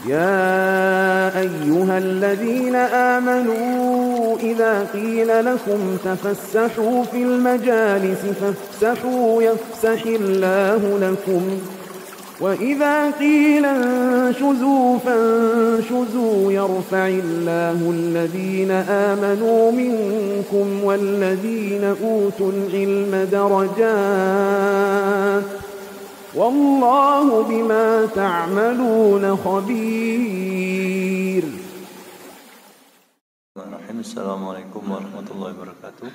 يا أيها الذين آمنوا إذا قيل لكم تفسحوا في المجالس فافسحوا يفسح الله لكم وإذا قيل انشزوا فانشزوا يرفع الله الذين آمنوا منكم والذين أوتوا العلم درجات والله بما تعملون خبير. Assalamualaikum warahmatullahi wabarakatuh.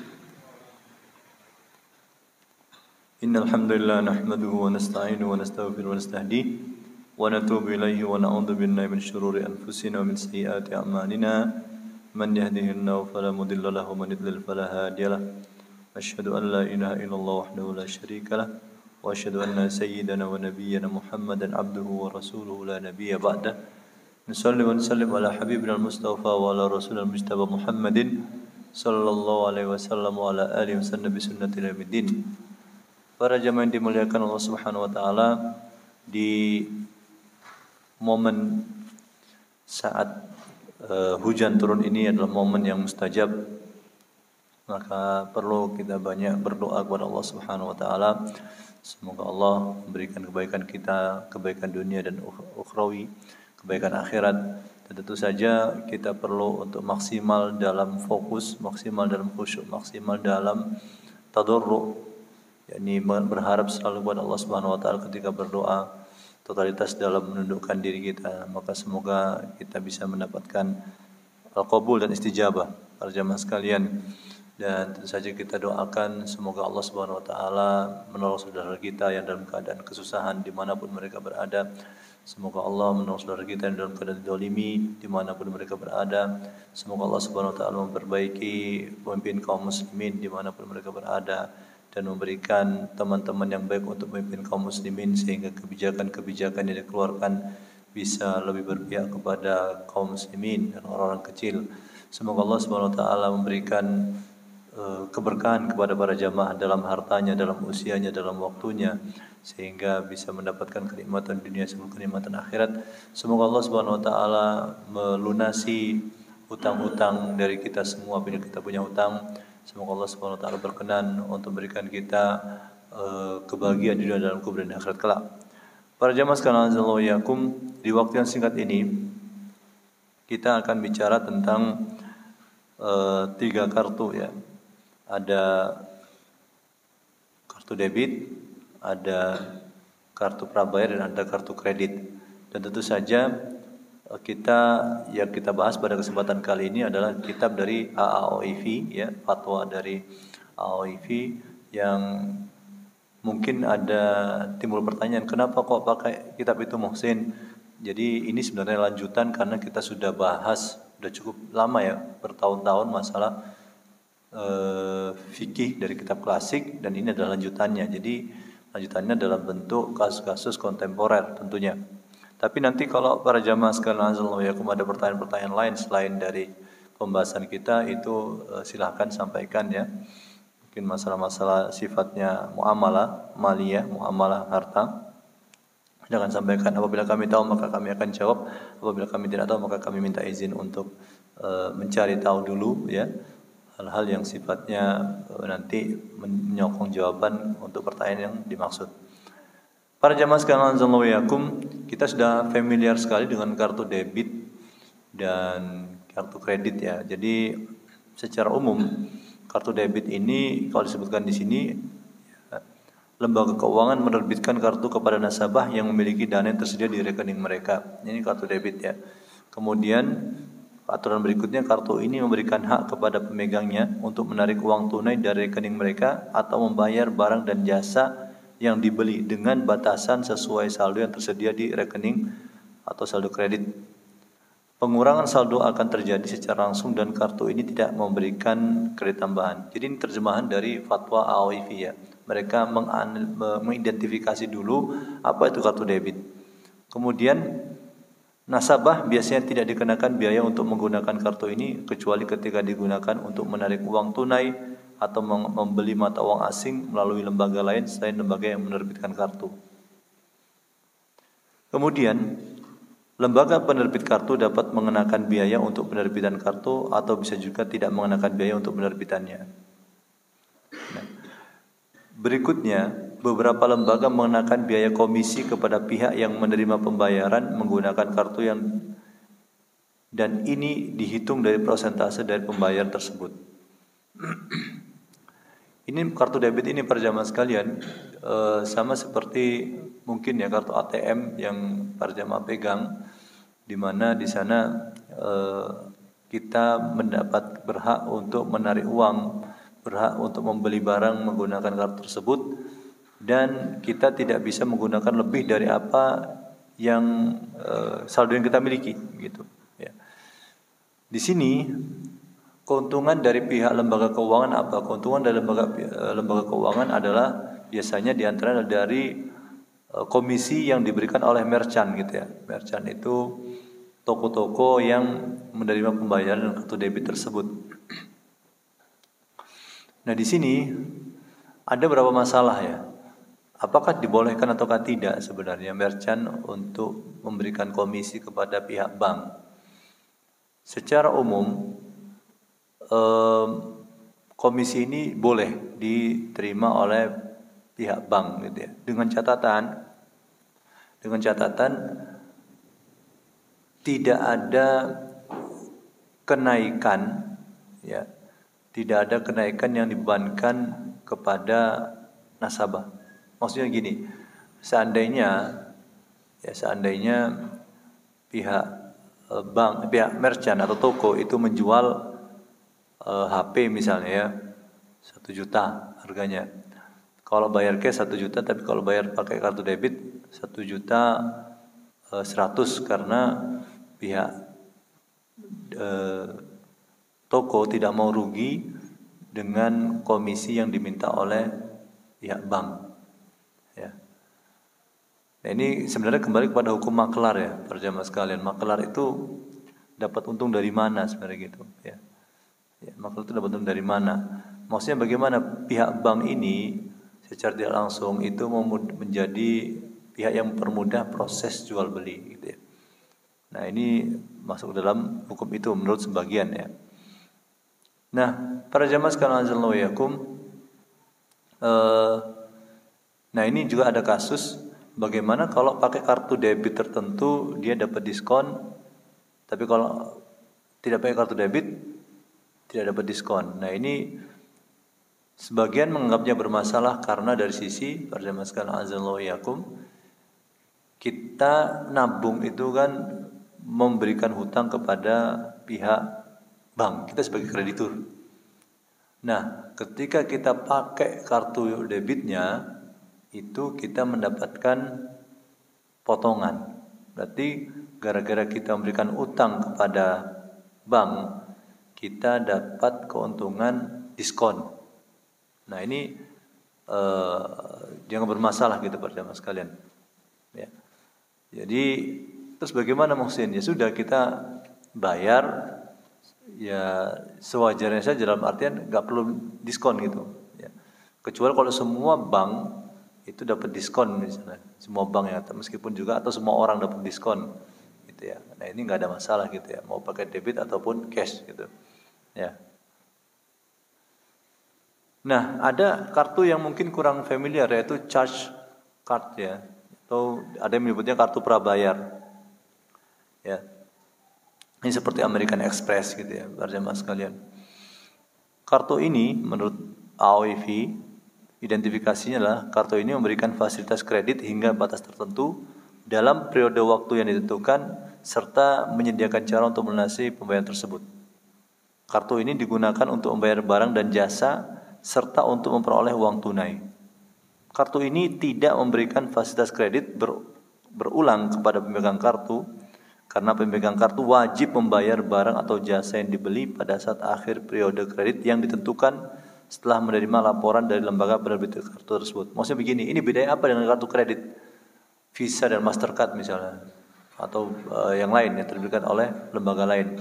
Innal hamdalillah nahmaduhu wa nasta'inuhu wa nastaghfiruhu wa nastahdihi wa natubu ilayhi wa na'udzu billahi min shururi anfusina wa min sayyiati a'malina. Man yahdihillahu fala mudilla lahu wa man yudlil fala hadiya lahu. Asyhadu an la ilaha illallah wahdahu la syarika lahu wa asyhadu anna sayyidana wa nabiyyana Muhammadan abduhu wa rasuluhu la nabiyya ba'dah. Nusalli wa nusallim ala habibina al-mustafa wa ala rasulil mujtaba Muhammadin sallallahu alaihi wasallam wa ala alihi wa sallam bi sunnati ilamiddin. Para jamaah yang dimuliakan Allah Subhanahu wa taala, di momen saat hujan turun ini adalah momen yang mustajab. Maka perlu kita banyak berdoa kepada Allah Subhanahu wa taala. Semoga Allah memberikan kebaikan kita, kebaikan dunia dan ukhrawi, kebaikan akhirat. Dan tentu saja kita perlu untuk maksimal dalam fokus, maksimal dalam khusyuk, maksimal dalam tadarru', yakni berharap selalu kepada Allah Subhanahu wa taala ketika berdoa, totalitas dalam menundukkan diri kita. Maka semoga kita bisa mendapatkan al-qabul dan istijabah para jamaah sekalian. Dan tentu saja kita doakan semoga Allah Subhanahu wa taala menolong saudara kita yang dalam keadaan kesusahan dimanapun mereka berada. Semoga Allah menolong saudara kita yang dalam keadaan dzalimi dimanapun mereka berada. Semoga Allah Subhanahu wa taala memperbaiki pemimpin kaum muslimin dimanapun mereka berada dan memberikan teman-teman yang baik untuk memimpin kaum muslimin sehingga kebijakan-kebijakan yang dikeluarkan bisa lebih berpihak kepada kaum muslimin dan orang-orang kecil. Semoga Allah Subhanahu wa taala memberikan keberkahan kepada para jamaah dalam hartanya, dalam usianya, dalam waktunya, sehingga bisa mendapatkan kenikmatan dunia sebelum kenikmatan akhirat. Semoga Allah Subhanahu wa taala melunasi hutang-hutang dari kita semua bila kita punya hutang. Semoga Allah Subhanahu wa taala berkenan untuk memberikan kita kebahagiaan di dunia dalam kubur dan akhirat kelak. Para jamaah sekalian azza wa yakum, di waktu yang singkat ini kita akan bicara tentang 3 kartu ya. Ada kartu debit, ada kartu prabayar dan ada kartu kredit. Dan tentu saja yang kita bahas pada kesempatan kali ini adalah kitab dari AAOIV ya, fatwa dari AAOIV yang mungkin ada timbul pertanyaan, kenapa kok pakai kitab itu Muhsin? Jadi ini sebenarnya lanjutan karena kita sudah bahas sudah cukup lama ya, bertahun-tahun masalah fikih dari kitab klasik, dan ini adalah lanjutannya. Jadi lanjutannya dalam bentuk kasus-kasus kontemporer tentunya. Tapi nanti kalau para jamaah sekalian azza wa jalla ada pertanyaan-pertanyaan lain selain dari pembahasan kita, itu silahkan sampaikan ya. Mungkin masalah-masalah sifatnya muamalah maliyah, muamalah harta, jangan sampaikan. Apabila kami tahu maka kami akan jawab, apabila kami tidak tahu maka kami minta izin untuk mencari tahu dulu ya, hal-hal yang sifatnya nanti menyokong jawaban untuk pertanyaan yang dimaksud. Para jamaah sekalian azallahu yakum, kita sudah familiar sekali dengan kartu debit dan kartu kredit ya. Jadi secara umum kartu debit ini kalau disebutkan di sini, lembaga keuangan menerbitkan kartu kepada nasabah yang memiliki dana yang tersedia di rekening mereka. Ini kartu debit ya. Kemudian aturan berikutnya, kartu ini memberikan hak kepada pemegangnya untuk menarik uang tunai dari rekening mereka atau membayar barang dan jasa yang dibeli dengan batasan sesuai saldo yang tersedia di rekening atau saldo kredit. Pengurangan saldo akan terjadi secara langsung dan kartu ini tidak memberikan kredit tambahan. Jadi ini terjemahan dari fatwa AAOIV ya. Mereka mengidentifikasi dulu apa itu kartu debit. Kemudian nasabah biasanya tidak dikenakan biaya untuk menggunakan kartu ini kecuali ketika digunakan untuk menarik uang tunai atau membeli mata uang asing melalui lembaga lain selain lembaga yang menerbitkan kartu. Kemudian lembaga penerbit kartu dapat mengenakan biaya untuk penerbitan kartu atau bisa juga tidak mengenakan biaya untuk penerbitannya. Nah, berikutnya, beberapa lembaga mengenakan biaya komisi kepada pihak yang menerima pembayaran menggunakan kartu dan ini dihitung dari persentase dari pembayar tersebut. Ini kartu debit ini para jamaah sekalian sama seperti mungkin ya kartu ATM yang para jamaah pegang, di mana di sana kita mendapat berhak untuk menarik uang, berhak untuk membeli barang menggunakan kartu tersebut, dan kita tidak bisa menggunakan lebih dari apa yang saldo yang kita miliki, gitu. Ya. Di sini keuntungan dari pihak lembaga keuangan apa? Keuntungan dari lembaga keuangan adalah biasanya diantara dari komisi yang diberikan oleh merchant, gitu ya. Merchant itu toko-toko yang menerima pembayaran kartu debit tersebut. Nah, di sini ada beberapa masalah ya. Apakah dibolehkan ataukah tidak sebenarnya merchant untuk memberikan komisi kepada pihak bank? Secara umum komisi ini boleh diterima oleh pihak bank, gitu ya. Dengan catatan tidak ada kenaikan, ya, tidak ada kenaikan yang dibebankan kepada nasabah. Maksudnya gini, seandainya pihak bank, pihak merchant atau toko itu menjual HP misalnya ya 1 juta harganya. Kalau bayar cash 1 juta, tapi kalau bayar pakai kartu debit 1 juta 100, karena pihak toko tidak mau rugi dengan komisi yang diminta oleh pihak bank. Ya. Nah, ini sebenarnya kembali kepada hukum makelar ya, para jamaah sekalian. Makelar itu dapat untung dari mana sebenarnya gitu ya. Ya, makelar itu dapat untung dari mana? Maksudnya bagaimana pihak bank ini secara tidak langsung itu menjadi pihak yang mempermudah proses jual beli, gitu ya. Nah, ini masuk dalam hukum itu menurut sebagian ya. Nah, para jamaah sekalian azallahu yakum, nah ini juga ada kasus bagaimana kalau pakai kartu debit tertentu dia dapat diskon, tapi kalau tidak pakai kartu debit tidak dapat diskon. Nah, ini sebagian menganggapnya bermasalah karena dari sisi para jamaah sekalian azallahu yakum, kita nabung itu kan memberikan hutang kepada pihak bank, kita sebagai kreditur. Nah, ketika kita pakai kartu debitnya, itu kita mendapatkan potongan. Berarti gara-gara kita memberikan utang kepada bank, kita dapat keuntungan diskon. Nah, ini jangan bermasalah gitu para jamaah sekalian. Ya. Jadi terus bagaimana Muhsin? Ya sudah, kita bayar ya sewajarnya saja, dalam artian nggak perlu diskon gitu. Ya. Kecuali kalau semua bank itu dapat diskon misalnya, semua bank ya, meskipun juga atau semua orang dapat diskon, gitu ya. Nah, ini nggak ada masalah gitu ya, mau pakai debit ataupun cash gitu. Ya. Nah, ada kartu yang mungkin kurang familiar, yaitu charge card ya, atau ada yang menyebutnya kartu prabayar. Ya, ini seperti American Express gitu ya, para jamaah sekalian. Kartu ini menurut AOIV identifikasinya adalah kartu ini memberikan fasilitas kredit hingga batas tertentu dalam periode waktu yang ditentukan serta menyediakan cara untuk melunasi pembayaran tersebut. Kartu ini digunakan untuk membayar barang dan jasa serta untuk memperoleh uang tunai. Kartu ini tidak memberikan fasilitas kredit berulang kepada pemegang kartu, karena pemegang kartu wajib membayar barang atau jasa yang dibeli pada saat akhir periode kredit yang ditentukan setelah menerima laporan dari lembaga penerbit kartu tersebut. Maksudnya begini, ini bedanya apa dengan kartu kredit Visa dan Mastercard misalnya, atau yang lain yang terbitkan oleh lembaga lain.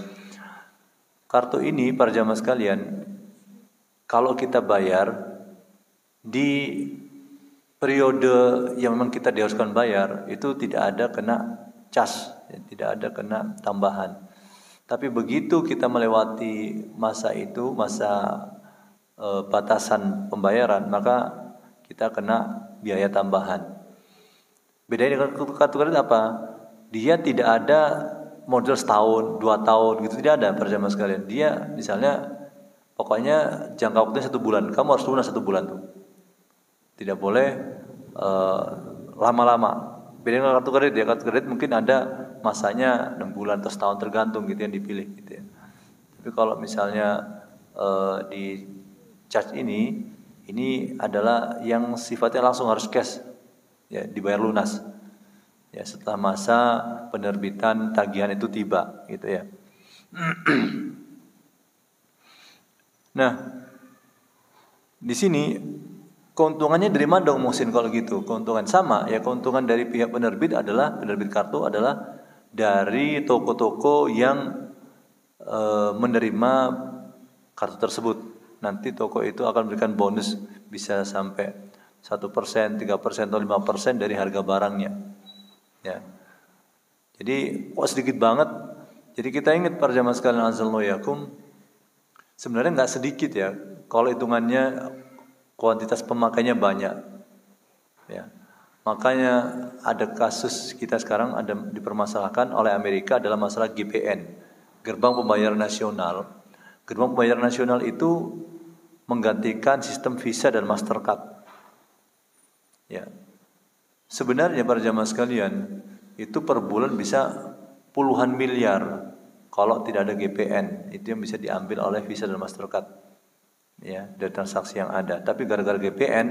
Kartu ini para jamaah sekalian, kalau kita bayar di periode yang memang kita diharuskan bayar, itu tidak ada kena cas, ya, tidak ada kena tambahan. Tapi begitu kita melewati masa itu, masa batasan pembayaran, maka kita kena biaya tambahan. Bedanya dengan kartu kredit apa? Dia tidak ada model setahun, 2 tahun gitu, tidak ada para jamaah sekalian. Dia misalnya pokoknya jangka waktunya 1 bulan, kamu harus lunas 1 bulan tuh. Tidak boleh lama-lama. Beda dengan kartu kredit ya, kartu kredit mungkin ada masanya 6 bulan atau setahun tergantung gitu yang dipilih gitu ya. Tapi kalau misalnya di charge ini adalah yang sifatnya langsung harus cash, ya dibayar lunas. Ya setelah masa penerbitan tagihan itu tiba, gitu ya. Nah, di sini keuntungannya dari mana dong Muhsin kalau gitu? Keuntungan sama ya, keuntungan dari pihak penerbit kartu adalah dari toko-toko yang menerima kartu tersebut. Nanti toko itu akan memberikan bonus bisa sampai 1%, 3%, atau 5% dari harga barangnya. Ya. Jadi sedikit banget. Jadi kita ingat para jamaah sekalian azallahu yakum, sebenarnya nggak sedikit ya. Kalau hitungannya kuantitas pemakainya banyak. Ya. Makanya ada kasus kita sekarang ada dipermasalahkan oleh Amerika adalah masalah GPN, Gerbang Pembayaran Nasional. Gerbang Pembayaran Nasional itu menggantikan sistem Visa dan Mastercard. Ya. Sebenarnya para jamaah sekalian, itu per bulan bisa puluhan miliar kalau tidak ada GPN. Itu yang bisa diambil oleh Visa dan Mastercard. Ya, dari transaksi yang ada. Tapi gara-gara GPN,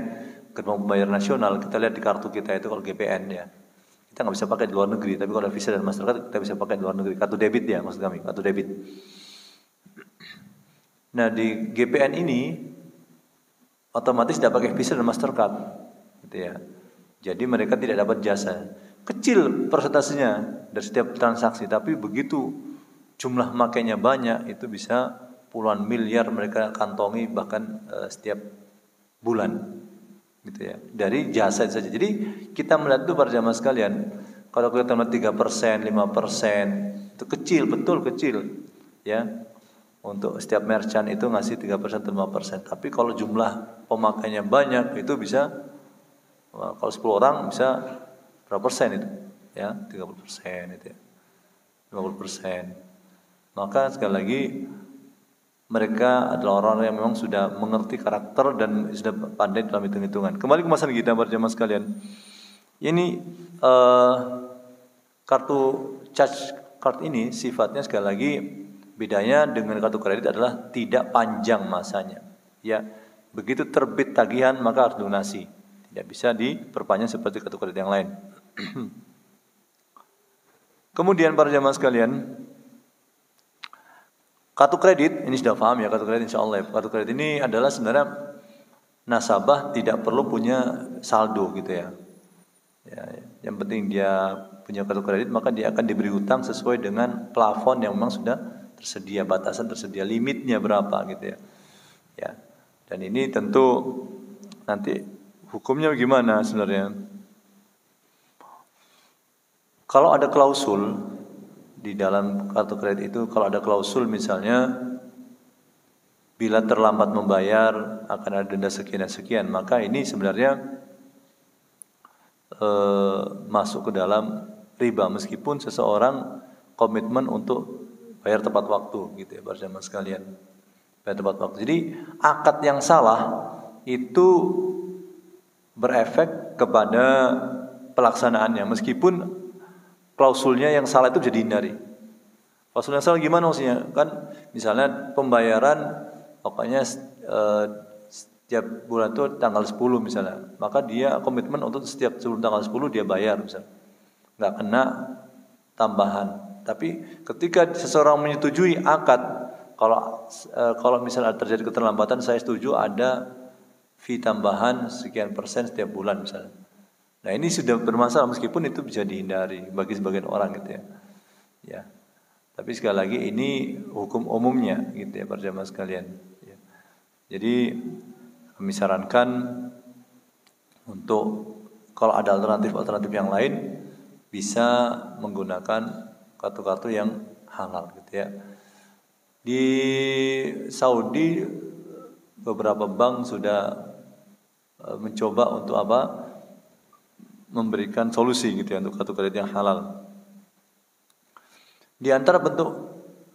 Gerbang Pembayaran Nasional, kita lihat di kartu kita itu kalau GPN ya, kita nggak bisa pakai di luar negeri. Tapi kalau Visa dan Mastercard kita bisa pakai di luar negeri. Kartu debit ya, maksud kami, kartu debit. Nah di GPN ini otomatis tidak pakai Visa dan Mastercard, gitu ya. Jadi mereka tidak dapat jasa. Kecil persentasenya dari setiap transaksi, tapi begitu jumlah makainya banyak, itu bisa puluhan miliar mereka kantongi bahkan setiap bulan, gitu ya. Dari jasa itu saja. Jadi kita melihat itu para jamaah sekalian, kalau kita melihat 3%, 5%, itu kecil, betul kecil, ya. Untuk setiap merchant itu ngasih 3% atau 5%. Tapi kalau jumlah pemakainya banyak, itu bisa, kalau 10 orang bisa berapa persen itu? Ya, 30% itu ya. 50%. Maka sekali lagi mereka adalah orang-orang yang memang sudah mengerti karakter dan sudah pandai dalam hitung-hitungan. Kembali ke masalah kita para jamaah sekalian. Ini kartu charge card ini sifatnya sekali lagi bedanya dengan kartu kredit adalah tidak panjang masanya. Ya, begitu terbit tagihan maka harus lunasi. Tidak bisa diperpanjang seperti kartu kredit yang lain. Kemudian para jamaah sekalian, kartu kredit ini sudah paham ya, kartu kredit insyaallah. Kartu kredit ini adalah sebenarnya nasabah tidak perlu punya saldo gitu ya. Ya, yang penting dia punya kartu kredit maka dia akan diberi hutang sesuai dengan plafon yang memang sudah tersedia, batasan tersedia, limitnya berapa gitu ya. Ya. Dan ini tentu nanti hukumnya bagaimana sebenarnya? Kalau ada klausul di dalam kartu kredit itu, kalau ada klausul misalnya bila terlambat membayar akan ada denda sekian dan sekian, maka ini sebenarnya masuk ke dalam riba meskipun seseorang komitmen untuk bayar tepat waktu gitu ya para jamaah sekalian. Bayar tepat waktu. Jadi akad yang salah itu berefek kepada pelaksanaannya meskipun klausulnya yang salah itu bisa dihindari. Klausul yang salah gimana maksudnya? Kan misalnya pembayaran pokoknya setiap bulan itu tanggal 10 misalnya. Maka dia komitmen untuk setiap sebelum tanggal 10 dia bayar misalnya. Enggak kena tambahan. Tapi ketika seseorang menyetujui akad, kalau misalnya terjadi keterlambatan, saya setuju ada fee tambahan sekian persen setiap bulan misalnya. Nah ini sudah bermasalah meskipun itu bisa dihindari bagi sebagian orang gitu ya. Ya. Tapi sekali lagi ini hukum umumnya gitu ya para jamaah sekalian. Ya. Jadi kami sarankan untuk kalau ada alternatif yang lain bisa menggunakan kartu-kartu yang halal gitu ya. Di Saudi beberapa bank sudah mencoba untuk memberikan solusi gitu ya untuk kartu kredit yang halal. Di antara bentuk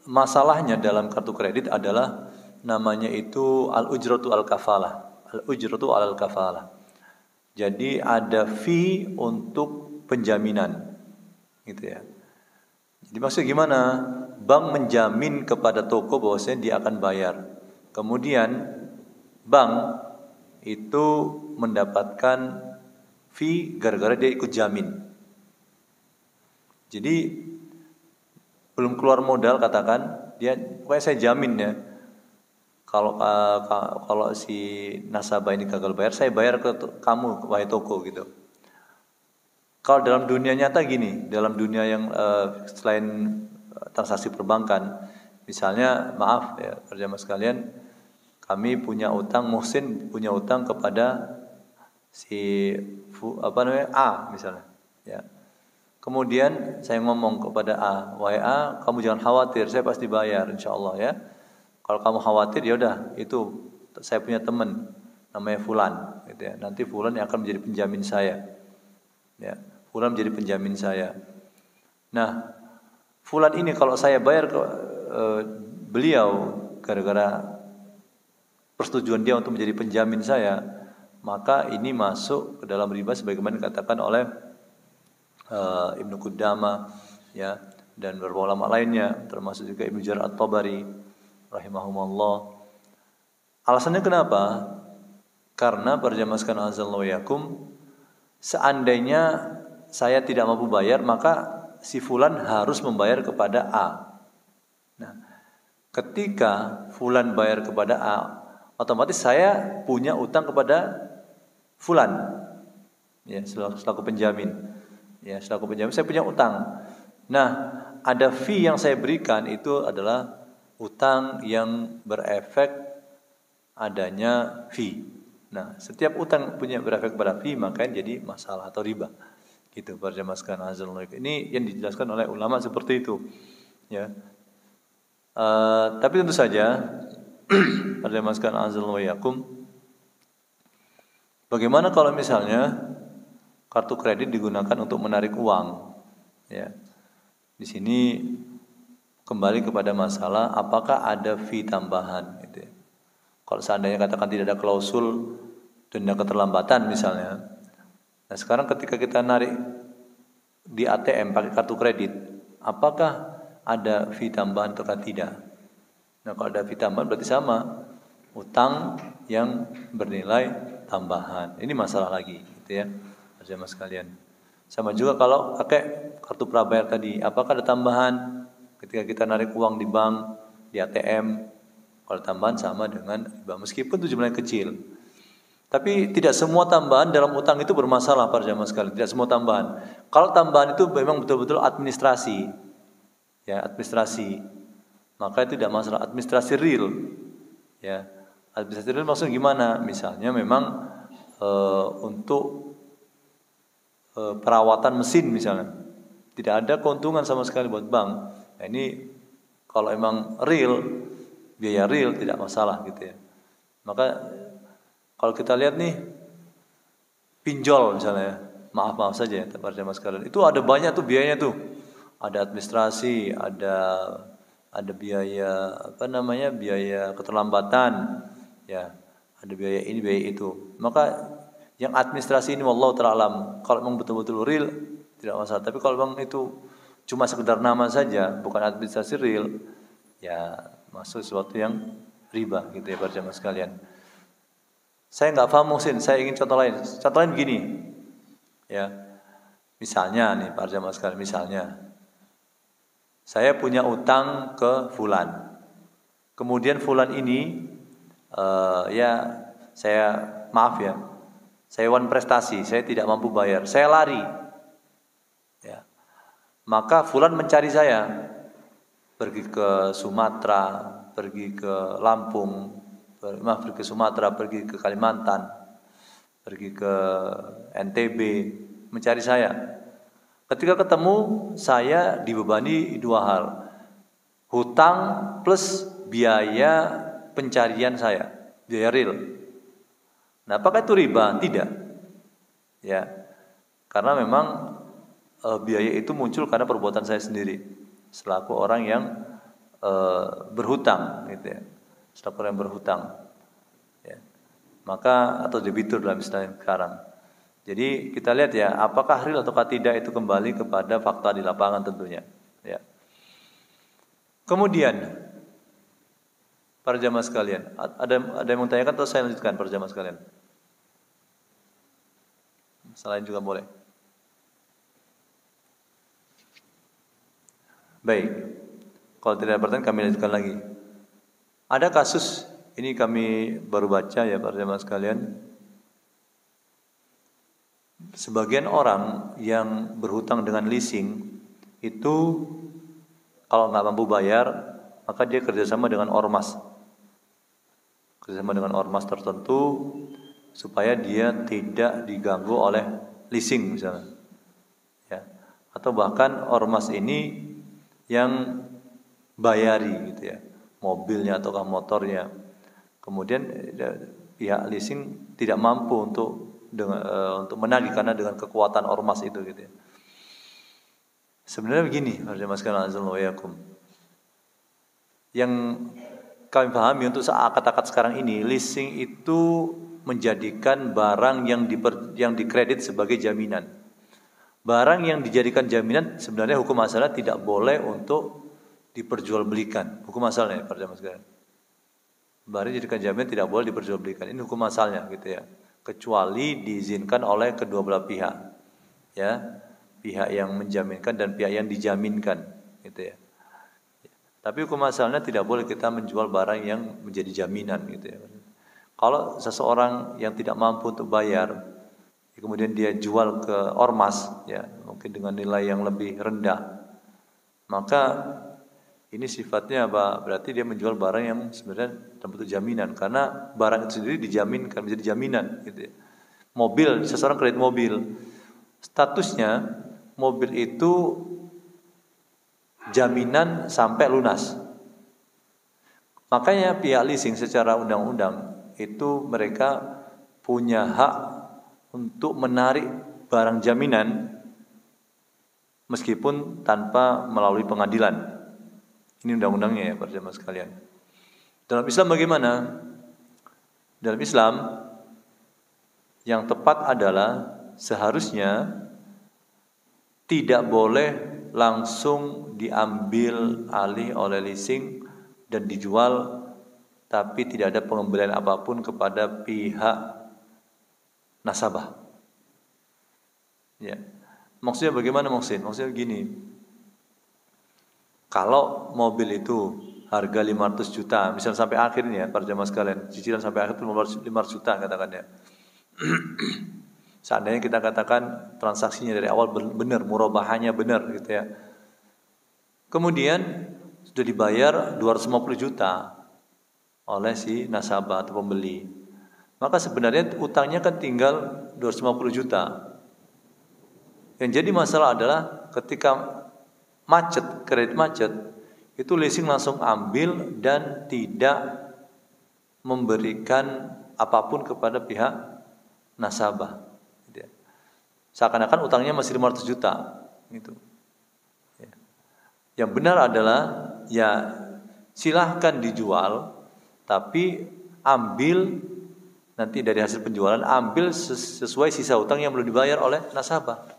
masalahnya dalam kartu kredit adalah namanya itu al-ujratu al-kafalah. Al-ujratu al-kafalah. Jadi ada fee untuk penjaminan gitu ya. Jadi maksudnya gimana? Bank menjamin kepada toko bahwasanya dia akan bayar. Kemudian bank itu mendapatkan fee gara-gara dia ikut jamin. Jadi belum keluar modal katakan dia, pokoknya saya jamin ya. Kalau si nasabah ini gagal bayar, saya bayar ke kamu wahai toko gitu. Kalau dalam dunia nyata gini, dalam dunia yang selain transaksi perbankan, misalnya maaf ya perjamaah sekalian, kami punya utang, Muhsin punya utang kepada si A misalnya ya. Kemudian saya ngomong kepada A, wahai A, kamu jangan khawatir, saya pasti bayar insyaallah ya. Kalau kamu khawatir ya udah, itu saya punya teman namanya Fulan gitu ya. Nanti Fulan yang akan menjadi penjamin saya. Ya, Fulan menjadi penjamin saya. Nah, Fulan ini kalau saya bayar ke beliau gara-gara persetujuan dia untuk menjadi penjamin saya, maka ini masuk ke dalam riba sebagaimana dikatakan oleh Ibnu Qudamah ya, dan beberapa ulama lainnya termasuk juga Ibnu Jarir At-Tabari rahimahumullah. Alasannya kenapa? Karena perjamaah sekalian azallahu yakum, seandainya saya tidak mampu bayar, maka si Fulan harus membayar kepada A. Nah, ketika Fulan bayar kepada A, otomatis saya punya utang kepada Fulan, ya selaku penjamin, ya selaku penjamin saya punya utang. Nah, ada fee yang saya berikan itu adalah utang yang berefek adanya fee. Nah, setiap utang punya berefek pada fee maka jadi masalah atau riba. Gitu perjamaah sekalian azallahu yakum. Ini yang dijelaskan oleh ulama seperti itu, ya. Tapi tentu saja perjamaah sekalian azallahu yakum, bagaimana kalau misalnya kartu kredit digunakan untuk menarik uang? Ya. Di sini kembali kepada masalah apakah ada fee tambahan gitu ya. Kalau seandainya katakan tidak ada klausul denda keterlambatan misalnya. Nah, sekarang ketika kita narik di ATM pakai kartu kredit, apakah ada fee tambahan atau tidak? Nah, kalau ada fee tambahan berarti sama utang yang bernilai tambahan. Ini masalah lagi gitu ya. Jemaah sekalian. Sama juga kalau pakai kartu prabayar tadi, apakah ada tambahan ketika kita narik uang di bank, di ATM? Kalau tambahan sama dengan riba, meskipun itu jumlahnya kecil. Tapi tidak semua tambahan dalam utang itu bermasalah para jemaah sekalian. Tidak semua tambahan. Kalau tambahan itu memang betul-betul administrasi, ya administrasi, maka itu tidak masalah. Administrasi real, ya administrasi real maksudnya gimana? Misalnya memang untuk perawatan mesin misalnya, tidak ada keuntungan sama sekali buat bank. Nah, ini kalau emang real, biaya real tidak masalah gitu ya. Maka kalau kita lihat nih pinjol misalnya, maaf saja ya para jemaah sekalian, itu ada banyak tuh biayanya tuh. Ada administrasi, ada biaya biaya keterlambatan, ya, ada biaya ini, biaya itu. Maka yang administrasi ini wallahu ta'ala alam, kalau memang betul-betul real tidak masalah. Tapi kalau memang itu cuma sekedar nama saja, bukan administrasi real, ya masuk sesuatu yang riba gitu ya para jemaah sekalian. Saya nggak paham Muhsin, saya ingin contoh lain. Contoh lain begini, ya. Misalnya nih para jemaah sekalian, misalnya saya punya utang ke Fulan. Kemudian Fulan ini, saya wan prestasi, saya tidak mampu bayar, saya lari. Ya. Maka Fulan mencari saya, pergi ke Sumatera, pergi ke Lampung, pergi ke Sumatera, pergi ke Kalimantan, pergi ke NTB, mencari saya. Ketika ketemu, saya dibebani dua hal. Hutang plus biaya pencarian saya, biaya real. Nah, apakah itu riba? Tidak. Ya. Karena memang biaya itu muncul karena perbuatan saya sendiri selaku orang yang berhutang gitu ya. Selaku orang yang berhutang. Ya. Maka atau debitur dalam istilah sekarang. Jadi kita lihat ya, apakah real ataukah tidak itu kembali kepada fakta di lapangan tentunya. Ya. Kemudian para jamaah sekalian, ada yang mau tanyakan atau saya lanjutkan para jamaah sekalian? Selain juga boleh. Baik. Kalau tidak ada pertanyaan kami lanjutkan lagi. Ada kasus ini kami baru baca ya para jamaah sekalian. Sebagian orang yang berhutang dengan leasing itu kalau nggak mampu bayar, maka dia kerjasama dengan ormas. Kerjasama dengan ormas tertentu supaya dia tidak diganggu oleh leasing misalnya. Ya. Atau bahkan ormas ini yang bayari gitu ya, mobilnya ataukah motornya. Kemudian pihak leasing tidak mampu untuk menagih karena dengan kekuatan ormas itu gitu ya. Sebenarnya begini, yang kami pahami untuk akad-akad sekarang ini, leasing itu menjadikan barang yang dikredit sebagai jaminan. Barang yang dijadikan jaminan sebenarnya hukum asalnya tidak boleh untuk diperjualbelikan. Hukum asalnya para jamaah sekalian. Barang dijadikan jaminan tidak boleh diperjualbelikan. Ini hukum asalnya gitu ya. Kecuali diizinkan oleh kedua belah pihak, ya, pihak yang menjaminkan dan pihak yang dijaminkan, gitu ya. Tapi hukum asalnya tidak boleh kita menjual barang yang menjadi jaminan, gitu ya. Kalau seseorang yang tidak mampu untuk bayar, kemudian dia jual ke ormas, ya, mungkin dengan nilai yang lebih rendah, maka ini sifatnya apa? Berarti dia menjual barang yang sebenarnya dalam bentuk jaminan, karena barang itu sendiri dijaminkan menjadi jaminan gitu ya. Mobil, seseorang kredit mobil, statusnya mobil itu jaminan sampai lunas. Makanya pihak leasing secara undang-undang itu mereka punya hak untuk menarik barang jaminan meskipun tanpa melalui pengadilan. Ini undang-undangnya ya para jamaah sekalian. Dalam Islam bagaimana? Dalam Islam yang tepat adalah seharusnya tidak boleh langsung diambil alih oleh leasing dan dijual, tapi tidak ada pengembalian apapun kepada pihak nasabah. Ya. Maksudnya bagaimana maksudnya? Maksudnya begini. Kalau mobil itu harga 500 juta, misalnya sampai akhirnya para jamaah sekalian, cicilan sampai akhir itu 500 juta katakan ya. Seandainya kita katakan transaksinya dari awal benar, murabahannya benar gitu ya. Kemudian sudah dibayar 250 juta oleh si nasabah atau pembeli. Maka sebenarnya utangnya kan tinggal 250 juta. Yang jadi masalah adalah ketika kredit macet, itu leasing langsung ambil dan tidak memberikan apapun kepada pihak nasabah. Seakan-akan utangnya masih 500 juta. Gitu. Yang benar adalah ya silahkan dijual, tapi ambil nanti dari hasil penjualan ambil sesuai sisa utang yang belum dibayar oleh nasabah.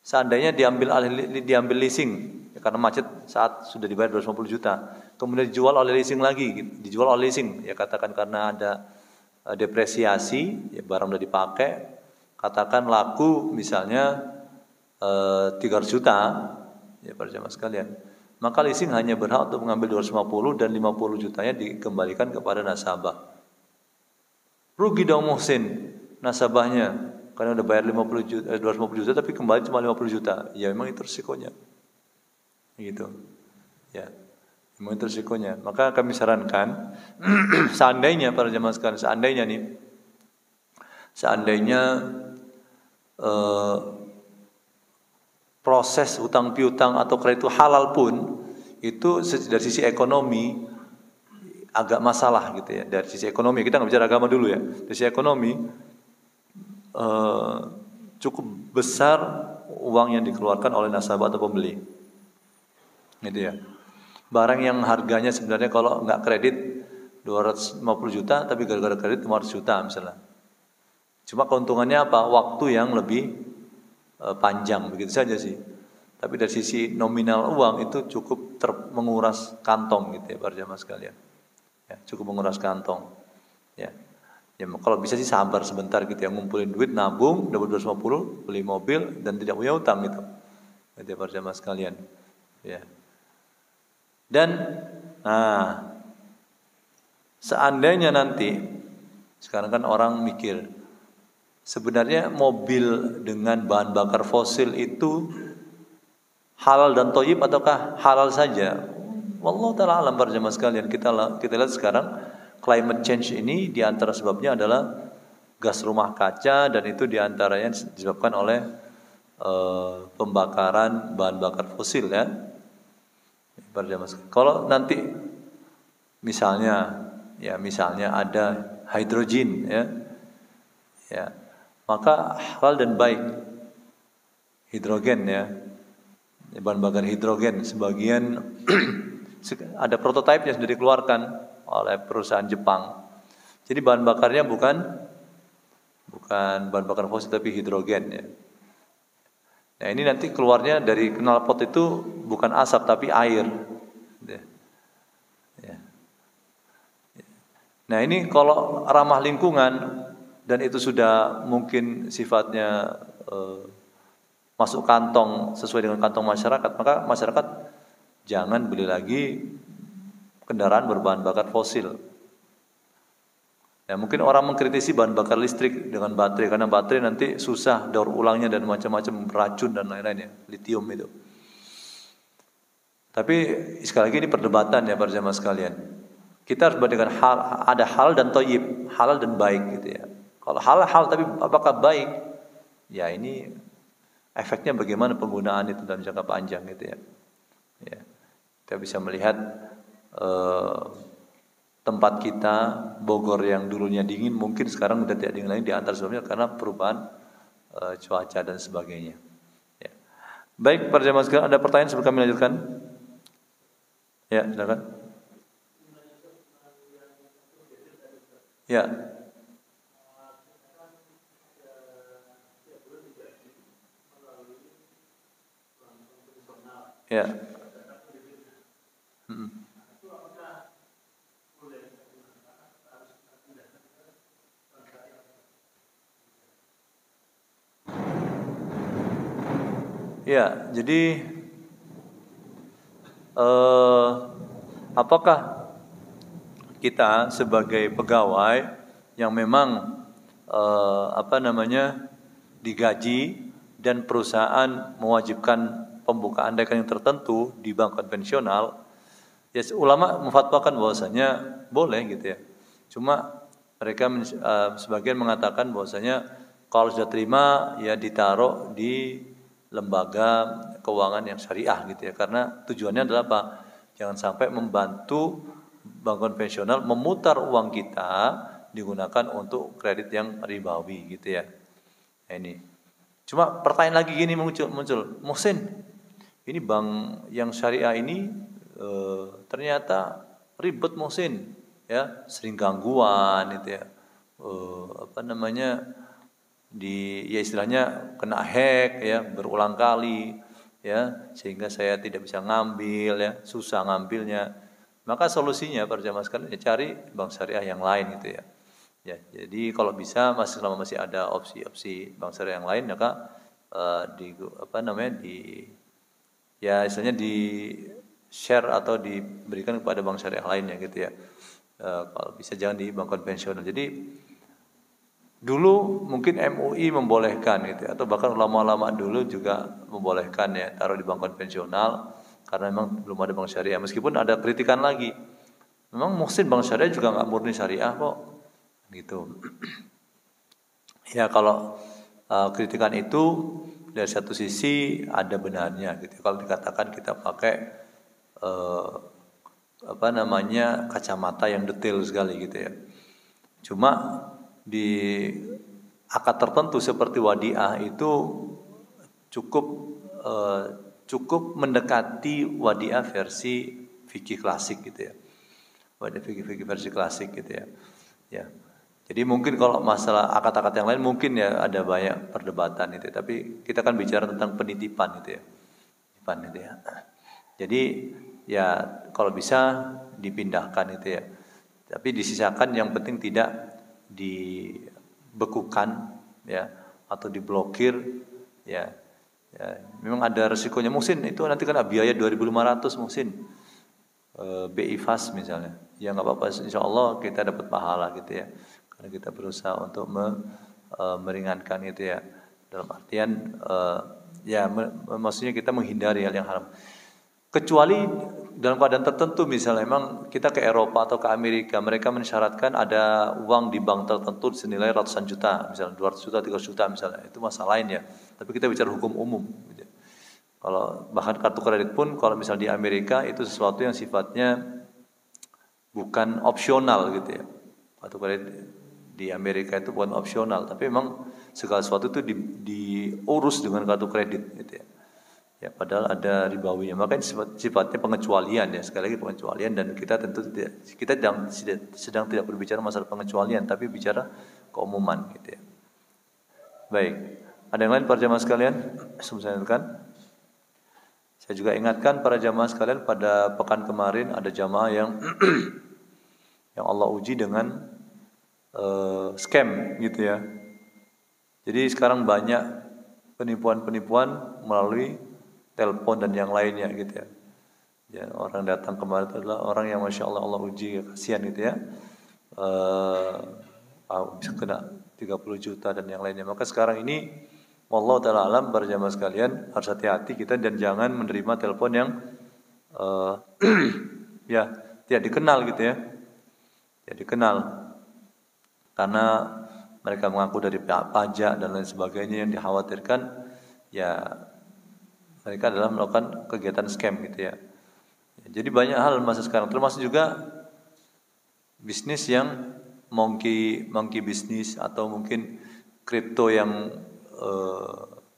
Seandainya diambil leasing ya, karena macet saat sudah dibayar 250 juta, kemudian dijual oleh leasing lagi, dijual oleh leasing ya katakan karena ada depresiasi, ya barang sudah dipakai, katakan laku misalnya 300 juta, ya para jamaah sekalian, maka leasing hanya berhak untuk mengambil 250 dan 50 jutanya dikembalikan kepada nasabah. Rugi dong muhsin nasabahnya. Karena udah bayar 250 juta tapi kembali cuma 50 juta. Ya memang itu risikonya. Gitu. Ya. Memang itu risikonya. Maka kami sarankan seandainya para jamaah sekalian, seandainya proses hutang piutang atau kredit halal pun itu dari sisi ekonomi agak masalah gitu ya. Dari sisi ekonomi, kita nggak bicara agama dulu ya. Dari sisi ekonomi cukup besar uang yang dikeluarkan oleh nasabah atau pembeli, gitu ya. Barang yang harganya sebenarnya kalau nggak kredit 250 juta, tapi gara-gara kredit 500 juta misalnya. Cuma keuntungannya apa? Waktu yang lebih panjang, begitu saja sih. Tapi dari sisi nominal uang itu cukup menguras kantong gitu ya, para jamaah sekalian. Ya, cukup menguras kantong. Ya. Ya, kalau bisa sih sabar sebentar gitu ya, ngumpulin duit, nabung, dapat 250, beli mobil dan tidak punya utang gitu. Gitu ya, para jamaah sekalian. Ya. Dan seandainya nanti sekarang kan orang mikir sebenarnya mobil dengan bahan bakar fosil itu halal dan thayyib ataukah halal saja? Wallahu taala alam, para jemaah sekalian. Kita lihat sekarang climate change ini di antara sebabnya adalah gas rumah kaca, dan itu di antaranya disebabkan oleh pembakaran bahan bakar fosil ya. Para jemaah sekalian. Kalau nanti misalnya ada hidrogen ya, maka halal dan baik hidrogen ya, bahan bakar hidrogen. Sebagian ada prototipenya sudah dikeluarkan oleh perusahaan Jepang. Jadi bahan bakarnya bukan bahan bakar fosil tapi hidrogen ya. Nah ini nanti keluarnya dari knalpot itu bukan asap tapi air. Ya. Nah ini kalau ramah lingkungan dan itu sudah mungkin sifatnya masuk kantong sesuai dengan kantong masyarakat, maka masyarakat jangan beli lagi kendaraan berbahan bakar fosil. Ya, mungkin orang mengkritisi bahan bakar listrik dengan baterai karena baterai nanti susah daur ulangnya dan macam-macam, beracun dan lain-lain ya, litium itu. Tapi sekali lagi ini perdebatan ya para jemaah sekalian. Kita harus bandingkan ada halal dan thayyib, halal dan baik gitu ya. Kalau halal tapi apakah baik? Ya ini efeknya bagaimana penggunaan itu dalam jangka panjang gitu ya. Ya. Kita bisa melihat tempat kita Bogor yang dulunya dingin mungkin sekarang sudah tidak dingin lagi, di antara sebabnya karena perubahan cuaca dan sebagainya. Ya. Baik para jemaah sekalian, ada pertanyaan sebelum kami lanjutkan? Ya, silakan. Ya. Ya. Ya, jadi apakah kita sebagai pegawai yang memang digaji dan perusahaan mewajibkan pembukaan rekening tertentu di bank konvensional, ya ulama memfatwakan bahwasanya boleh gitu ya. Cuma mereka sebagian mengatakan bahwasanya kalau sudah terima ya ditaruh di lembaga keuangan yang syariah gitu ya, karena tujuannya adalah apa? Jangan sampai membantu bank konvensional memutar uang kita digunakan untuk kredit yang ribawi gitu ya. Nah, ini. Cuma pertanyaan lagi gini muncul, Muhsin, ini bank yang syariah ini ternyata ribet Muhsin, ya, sering gangguan gitu ya. Istilahnya kena hack ya, berulang kali ya, sehingga saya tidak bisa ngambil ya, susah ngambilnya. Maka solusinya para jamaah sekalian ya cari bank syariah yang lain gitu ya. Ya, jadi kalau bisa selama masih ada opsi-opsi bank syariah yang lain, maka istilahnya di share atau diberikan kepada bank syariah lainnya gitu ya. Kalau bisa jangan di bank konvensional. Jadi dulu mungkin MUI membolehkan gitu, atau bahkan ulama-ulama dulu juga membolehkan ya taruh di bank konvensional karena memang belum ada bank syariah. Meskipun ada kritikan lagi, memang Muhsin bank syariah juga nggak murni syariah kok, gitu. Ya kalau kritikan itu dari satu sisi ada benarnya gitu. Kalau dikatakan kita pakai kacamata yang detail sekali gitu ya. Cuma di akad tertentu seperti wadiah itu cukup mendekati wadiah versi fikih klasik gitu ya. Wadiah fikih versi klasik gitu ya. Ya. Jadi mungkin kalau masalah akad-akad yang lain mungkin ya ada banyak perdebatan itu, tapi kita kan bicara tentang penitipan itu ya. Penitipan itu ya. Jadi ya kalau bisa dipindahkan itu ya. Tapi disisakan yang penting tidak dibekukan ya atau diblokir ya. Ya, memang ada resikonya muhsin itu nanti kan biaya 2.500 muhsin. BI Fas misalnya. Ya enggak apa-apa, insyaallah kita dapat pahala gitu ya. Karena kita berusaha untuk meringankan itu ya. Dalam artian maksudnya kita menghindari hal yang haram. Kecuali dalam keadaan tertentu, misalnya memang kita ke Eropa atau ke Amerika, mereka mensyaratkan ada uang di bank tertentu senilai ratusan juta, misalnya 200 juta, 300 juta misalnya, itu masalah lain ya. Tapi kita bicara hukum umum. Gitu. Kalau bahkan kartu kredit pun, kalau misalnya di Amerika itu sesuatu yang sifatnya bukan opsional gitu ya. Kartu kredit di Amerika itu bukan opsional, tapi memang segala sesuatu itu diurus dengan kartu kredit gitu ya. Ya, padahal ada ribawinya. Makanya sifatnya pengecualian ya, sekali lagi pengecualian, dan kita tentu sedang tidak berbicara masalah pengecualian, tapi bicara keumuman gitu ya. Baik, ada yang lain para jamaah sekalian? Saya juga ingatkan para jamaah sekalian, pada pekan kemarin ada jamaah yang yang Allah uji dengan scam gitu ya. Jadi sekarang banyak penipuan-penipuan melalui telepon dan yang lainnya gitu ya. Ya, orang datang kemarin itu adalah orang yang masya Allah uji, kasihan gitu ya. Bisa kena 30 juta dan yang lainnya. Maka sekarang ini wallahu ta'ala alam, para jamaah sekalian harus hati-hati kita dan jangan menerima telepon yang ya tidak dikenal gitu ya. Tidak dikenal. Karena mereka mengaku dari pihak pajak dan lain sebagainya, yang dikhawatirkan ya mereka adalah melakukan kegiatan scam gitu ya. Jadi banyak hal masa sekarang, termasuk juga bisnis yang monkey bisnis, atau mungkin kripto yang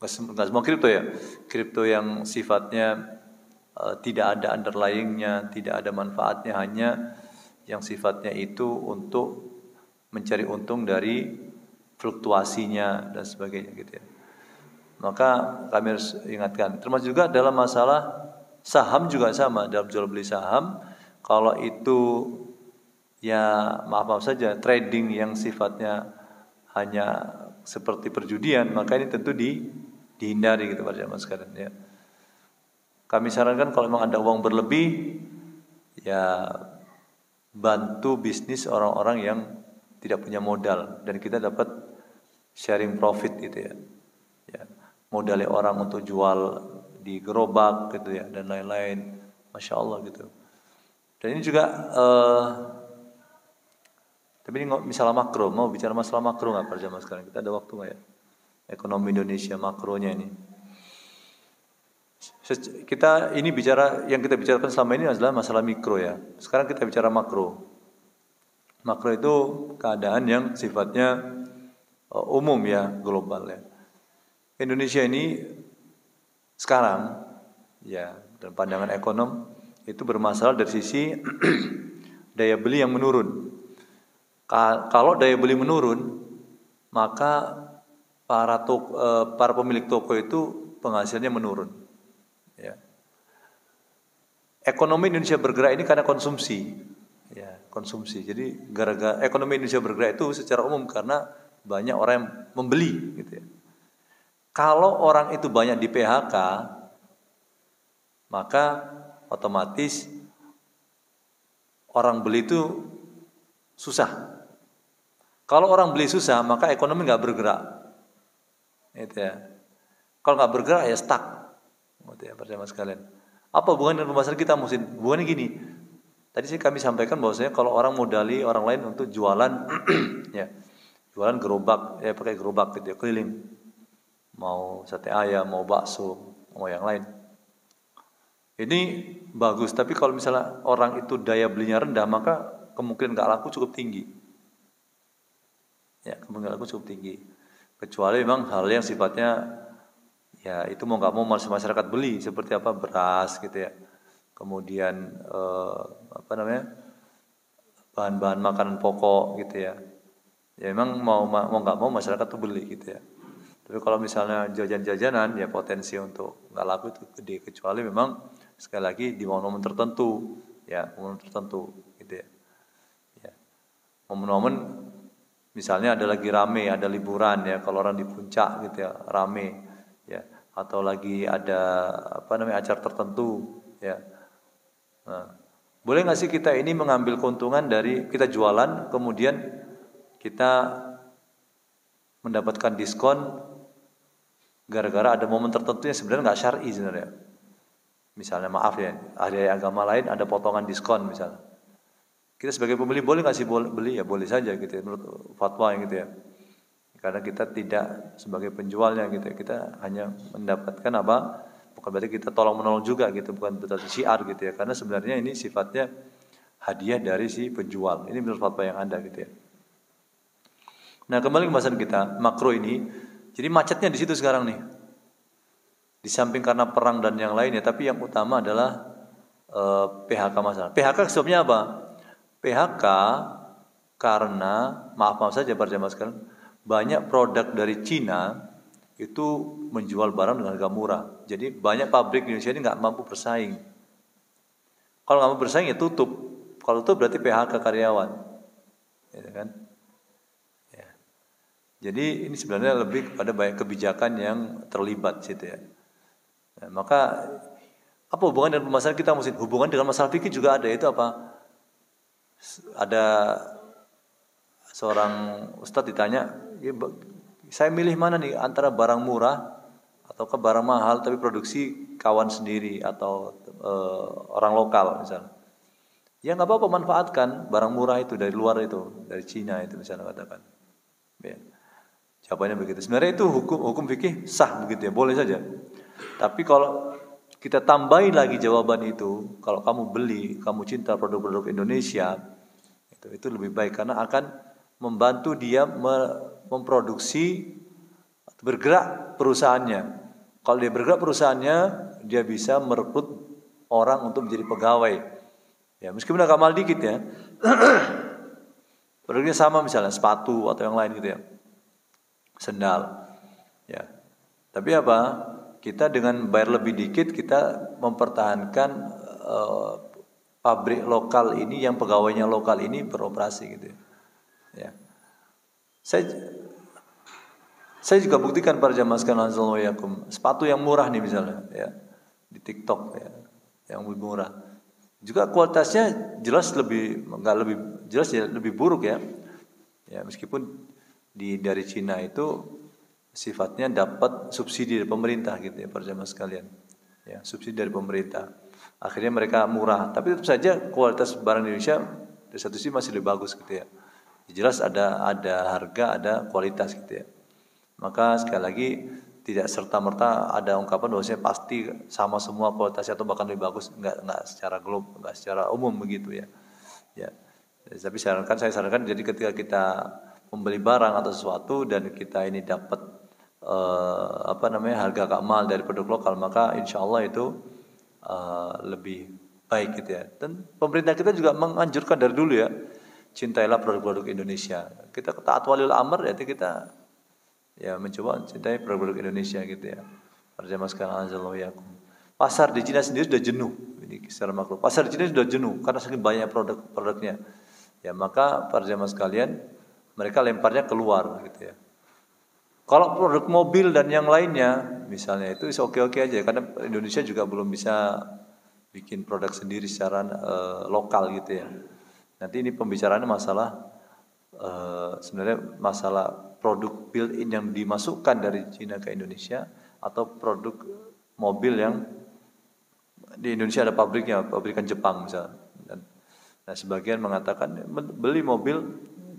nggak semua kripto ya, kripto yang sifatnya tidak ada underlyingnya, tidak ada manfaatnya, hanya yang sifatnya itu untuk mencari untung dari fluktuasinya dan sebagainya gitu ya. Maka kami harus ingatkan, termasuk juga dalam masalah saham juga sama, dalam jual beli saham, kalau itu ya maaf saja trading yang sifatnya hanya seperti perjudian, maka ini tentu dihindari gitu para jamaah sekalian ya. Kami sarankan kalau memang ada uang berlebih, ya bantu bisnis orang-orang yang tidak punya modal dan kita dapat sharing profit gitu ya. Ya, modalnya orang untuk jual di gerobak gitu ya dan lain-lain, masya Allah gitu. Dan ini juga tapi ini misalnya makro, mau bicara masalah makro nggak para jamaah sekarang? Kita ada waktu nggak ya? Ekonomi Indonesia makronya ini. Kita ini yang kita bicarakan selama ini adalah masalah mikro ya. Sekarang kita bicara makro. Makro itu keadaan yang sifatnya umum ya, global ya. Indonesia ini sekarang ya, dalam pandangan ekonom itu bermasalah dari sisi daya beli yang menurun. Kalau daya beli menurun, maka para pemilik toko itu penghasilannya menurun. Ya. Ekonomi Indonesia bergerak ini karena konsumsi, ya konsumsi. Jadi gara-gara ekonomi Indonesia bergerak itu secara umum karena banyak orang yang membeli, gitu ya. Kalau orang itu banyak di PHK, maka otomatis orang beli itu susah. Kalau orang beli susah, maka ekonomi nggak bergerak. Gitu ya. Kalau nggak bergerak ya stuck. Gitu ya, percaya sekalian. Apa hubungan dengan pembahasan kita musim? Hubungannya gini. Tadi sih kami sampaikan bahwasanya kalau orang modali orang lain untuk jualan, ya, jualan gerobak, ya pakai gerobak gitu ya, keliling. mau sate ayam, mau bakso, mau yang lain. Ini bagus, tapi kalau misalnya orang itu daya belinya rendah, maka kemungkinan nggak laku cukup tinggi. Ya, kemungkinan laku cukup tinggi. Kecuali memang hal yang sifatnya ya itu mau nggak mau masyarakat beli, seperti apa, beras gitu ya. Kemudian bahan-bahan makanan pokok gitu ya. Ya memang mau nggak mau masyarakat tuh beli gitu ya. Tapi kalau misalnya jajan-jajanan ya potensi untuk nggak laku itu gede, kecuali memang sekali lagi di momen-momen tertentu ya, momen tertentu gitu ya. Ya. Momen-momen misalnya ada lagi rame, ada liburan ya, kalau orang di puncak gitu ya, rame ya, atau lagi ada acara tertentu ya. Nah, boleh nggak sih kita ini mengambil keuntungan dari kita jualan, kemudian kita mendapatkan diskon gara-gara ada momen tertentu yang sebenarnya nggak syar'i sebenarnya. Misalnya maaf ya, ada agama lain ada potongan diskon misalnya. Kita sebagai pembeli boleh nggak sih beli? Ya boleh saja gitu ya, menurut fatwa yang gitu ya. Karena kita tidak sebagai penjualnya gitu ya, kita hanya mendapatkan apa? Bukan berarti kita tolong menolong juga gitu, bukan berarti syiar gitu ya. Karena sebenarnya ini sifatnya hadiah dari si penjual. Ini menurut fatwa yang ada gitu ya. Nah, kembali ke pembahasan kita, makro ini. Jadi macetnya di situ sekarang nih. Di samping karena perang dan yang lainnya, tapi yang utama adalah PHK masalah. PHK sebabnya apa? PHK karena maaf saja para jamaah sekalian, banyak produk dari Cina itu menjual barang dengan harga murah. Jadi banyak pabrik di Indonesia ini nggak mampu bersaing. Kalau nggak mampu bersaing ya tutup. Kalau tutup berarti PHK karyawan, ya kan? Ya. Jadi ini sebenarnya lebih kepada banyak kebijakan yang terlibat situ ya. Nah, maka apa hubungan dengan masalah kita mesti hubungan dengan masalah fikih juga ada, itu apa? Ada seorang ustadz ditanya, saya milih mana nih antara barang murah atau ke barang mahal tapi produksi kawan sendiri atau orang lokal misalnya. Ya nggak apa-apa, manfaatkan barang murah itu dari luar itu, dari Cina itu misalnya katakan. Ya. Jawabannya begitu. Sebenarnya itu hukum fikih sah begitu ya, boleh saja. Tapi kalau kita tambahin lagi jawaban itu, kalau kamu beli, kamu cinta produk-produk Indonesia, itu lebih baik karena akan membantu dia memproduksi, bergerak perusahaannya. Kalau dia bergerak perusahaannya, dia bisa merekrut orang untuk menjadi pegawai. Ya, meskipun agak mahal dikit ya. Produknya sama misalnya sepatu atau yang lain gitu ya. Sendal. Ya. Tapi apa? Kita dengan bayar lebih dikit kita mempertahankan pabrik lokal ini yang pegawainya lokal ini beroperasi gitu ya. Ya. Saya juga buktikan para jamaah sekalian, sepatu yang murah nih misalnya ya di TikTok ya, yang lebih murah. Juga kualitasnya jelas lebih buruk ya. Ya, meskipun dari Cina itu sifatnya dapat subsidi dari pemerintah gitu ya para jamaah sekalian. Ya, subsidi dari pemerintah. Akhirnya mereka murah, tapi tetap saja kualitas barang Indonesia dari satu sisi masih lebih bagus gitu ya. Jelas ada harga, ada kualitas gitu ya. Maka sekali lagi tidak serta-merta ada ungkapan bahwasanya pasti sama semua kualitasnya atau bahkan lebih bagus, enggak secara enggak secara umum begitu ya. Ya. Tapi saya sarankan jadi ketika kita membeli barang atau sesuatu dan kita ini dapat harga agak mahal dari produk lokal, maka insya Allah itu lebih baik gitu ya. Dan pemerintah kita juga menganjurkan dari dulu ya, cintailah produk-produk Indonesia. Kita taat walil amr, yaitu kita ya mencoba mencintai produk-produk Indonesia gitu ya. Para jamaah sekalian azallahu yakum. Pasar di Cina sendiri sudah jenuh ini secara makro. Pasar di Cina sudah jenuh karena saking banyak produk-produknya. Ya, maka para jamaah sekalian mereka lemparnya keluar gitu ya. Kalau produk mobil dan yang lainnya misalnya itu oke-oke aja karena Indonesia juga belum bisa bikin produk sendiri secara lokal gitu ya. Nanti ini pembicaraannya masalah sebenarnya masalah produk built-in yang dimasukkan dari Cina ke Indonesia atau produk mobil yang di Indonesia ada pabrikan Jepang misalnya. Nah, sebagian mengatakan beli mobil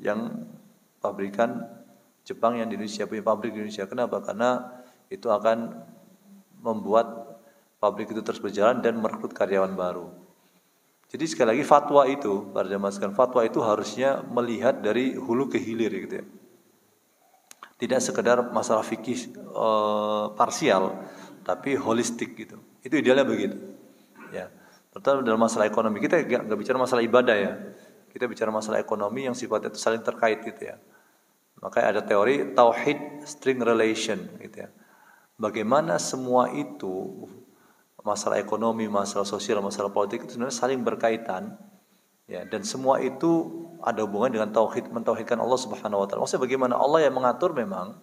yang pabrikan Jepang yang di Indonesia, punya pabrik di Indonesia. Kenapa? Karena itu akan membuat pabrik itu terus berjalan dan merekrut karyawan baru. Jadi sekali lagi fatwa itu, para jamaah sekalian, fatwa itu harusnya melihat dari hulu ke hilir gitu ya. Tidak sekedar masalah fikih parsial, tapi holistik gitu. Itu idealnya begitu. Ya. Terutama dalam masalah ekonomi, kita nggak bicara masalah ibadah ya. Kita bicara masalah ekonomi yang sifatnya itu saling terkait gitu ya. Makanya ada teori tauhid string relation gitu ya. Bagaimana semua itu, masalah ekonomi, masalah sosial, masalah politik itu sebenarnya saling berkaitan, ya, dan semua itu ada hubungan dengan tauhid, mentauhidkan Allah Subhanahu wa taala. Maksudnya bagaimana Allah yang mengatur, memang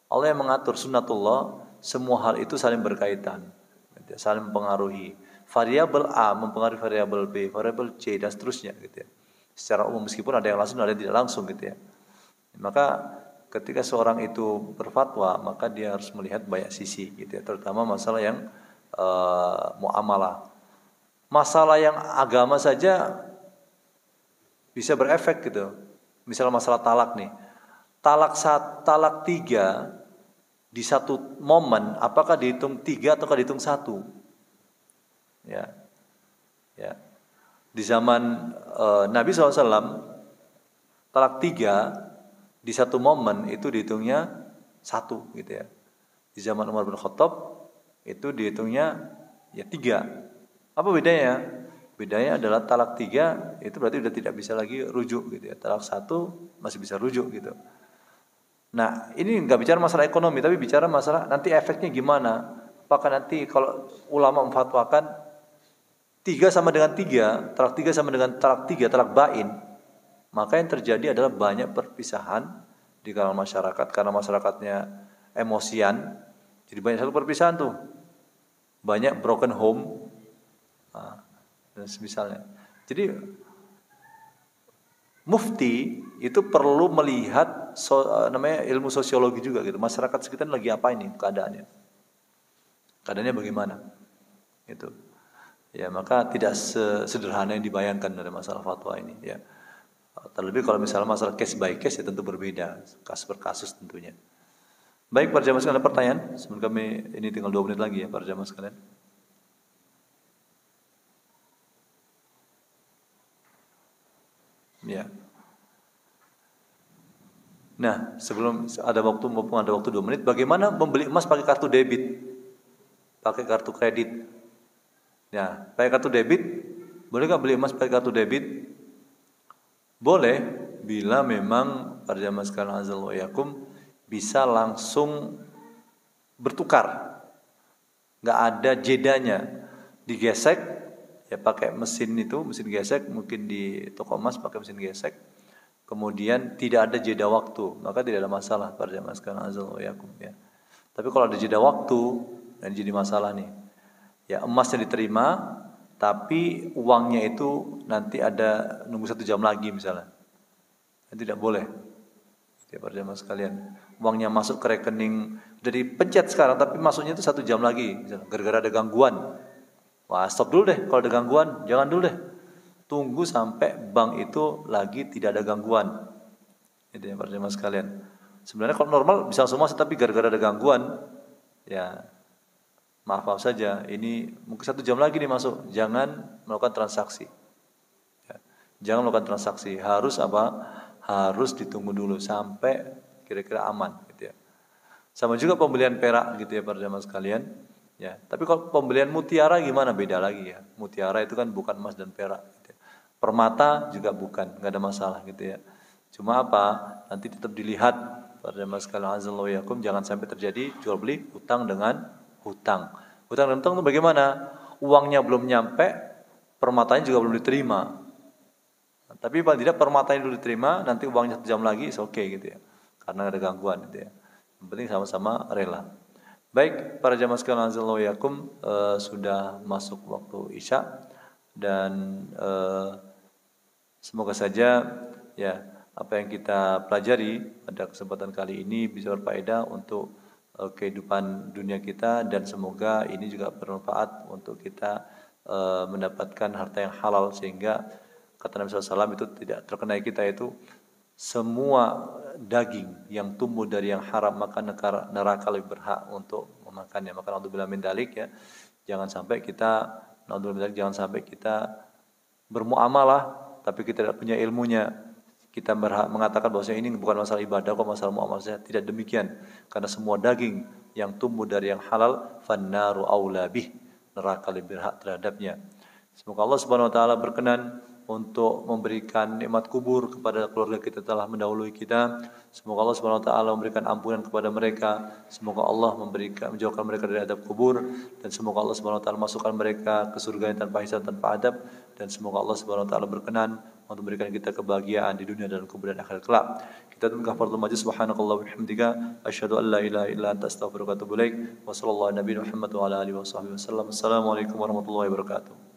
Allah yang mengatur, sunnatullah, semua hal itu saling berkaitan, gitu ya, saling mempengaruhi. Variabel A mempengaruhi variabel B, variabel C dan seterusnya gitu ya. Secara umum, meskipun ada yang langsung ada yang tidak langsung gitu ya. Maka ketika seorang itu berfatwa, maka dia harus melihat banyak sisi gitu ya, terutama masalah yang muamalah. Masalah yang agama saja bisa berefek gitu. Misalnya masalah talak nih. Talak 3 di satu momen, apakah dihitung 3 atau dihitung 1? Ya. Ya. Di zaman Nabi SAW, talak 3 di satu momen itu dihitungnya 1 gitu ya. Di zaman Umar bin Khattab itu dihitungnya ya 3. Apa bedanya? Bedanya adalah talak 3 itu berarti sudah tidak bisa lagi rujuk gitu ya. Talak 1 masih bisa rujuk gitu. Nah, ini nggak bicara masalah ekonomi, tapi bicara masalah nanti efeknya gimana. Apakah nanti kalau ulama memfatwakan 3 sama dengan 3, talak 3 sama dengan talak 3, talak bain, maka yang terjadi adalah banyak perpisahan di kalangan masyarakat karena masyarakatnya emosian. Jadi banyak satu perpisahan tuh, banyak broken home, dan semisalnya. Jadi mufti itu perlu melihat namanya ilmu sosiologi juga gitu. Masyarakat sekitar lagi apa ini keadaannya? Keadaannya bagaimana? Itu. Ya, maka tidak sederhana yang dibayangkan dari masalah fatwa ini. Ya. Terlebih kalau misalnya masalah case by case ya tentu berbeda, kasus per kasus tentunya. Baik para jamaah sekalian, pertanyaan sebelum kami ini tinggal 2 menit lagi ya para jamaah sekalian. Ya. Nah, sebelum ada waktu maupun ada waktu 2 menit, bagaimana membeli emas pakai kartu debit? Pakai kartu kredit. Ya, pakai kartu debit, boleh nggak beli emas pakai kartu debit? Boleh, bila memang para jamaah sekalian azza wa yakum bisa langsung bertukar, nggak ada jedanya, digesek ya pakai mesin itu, mesin gesek, mungkin di toko emas pakai mesin gesek, kemudian tidak ada jeda waktu, maka tidak ada masalah para jamaah sekalian azza wa yakum ya. Tapi kalau ada jeda waktu, dan jadi masalah nih, ya emasnya diterima, tapi uangnya itu nanti ada nunggu 1 jam lagi misalnya, tidak boleh. Ya para jamaah sekalian, uangnya masuk ke rekening, udah dipencet sekarang, tapi masuknya itu 1 jam lagi, misalnya, gara-gara ada gangguan. Wah, stop dulu deh, kalau ada gangguan, jangan dulu deh. Tunggu sampai bank itu lagi tidak ada gangguan. Itu ya para jamaah sekalian. Sebenarnya kalau normal bisa langsung masuk, tapi gara-gara ada gangguan, ya maaf saja, ini mungkin 1 jam lagi nih masuk, jangan melakukan transaksi. Ya, jangan melakukan transaksi, harus apa? Harus ditunggu dulu sampai kira-kira aman gitu ya. Sama juga pembelian perak gitu ya para jamaah sekalian. Ya, tapi kalau pembelian mutiara gimana? Beda lagi ya. Mutiara itu kan bukan emas dan perak gitu ya. Permata juga bukan, enggak ada masalah gitu ya. Cuma apa? Nanti tetap dilihat para jamaah sekalian azza wa yakum, jangan sampai terjadi jual beli hutang dengan hutang. Hutang dan hutang itu bagaimana? Uangnya belum nyampe, permatanya juga belum diterima. Tapi paling tidak permatanya dulu diterima, nanti uangnya 1 jam lagi, oke gitu ya. Karena ada gangguan gitu ya. Yang penting sama-sama rela. Baik, para jamaah sekalian azza wa yakum, sudah masuk waktu Isya, dan semoga saja ya apa yang kita pelajari pada kesempatan kali ini bisa berfaedah untuk kehidupan dunia kita, dan semoga ini juga bermanfaat untuk kita mendapatkan harta yang halal, sehingga kata Nabi SAW itu tidak terkenai kita itu semua daging yang tumbuh dari yang haram, maka neraka lebih berhak untuk memakannya. Maka naudzubillah min dzalik ya. Jangan sampai kita bermuamalah tapi kita tidak punya ilmunya. Kita berhak mengatakan bahwa ini bukan masalah ibadah kok, masalah muamalah saja. Tidak demikian. Karena semua daging yang tumbuh dari yang halal, fannaru aula bih, neraka lebih berhak terhadapnya. Semoga Allah Subhanahu wa taala berkenan untuk memberikan nikmat kubur kepada keluarga kita telah mendahului kita. Semoga Allah Subhanahu wa taala memberikan ampunan kepada mereka. Semoga Allah menjauhkan mereka dari adab kubur, dan semoga Allah Subhanahu wa taala masukkan mereka ke surga yang tanpa hisab, tanpa adab, dan semoga Allah Subhanahu wa taala berkenan untuk memberikan kita kebahagiaan di dunia dan kubur dan akhirat kelak. Kita tutup kafaratul majlis. Subhanakallah wa bihamdika asyhadu an la ilaha illa anta astaghfiruka wa atubu ilaik. Wa sallallahu nabiyana Muhammad wa ala alihi wasallam. Assalamualaikum warahmatullahi wabarakatuh.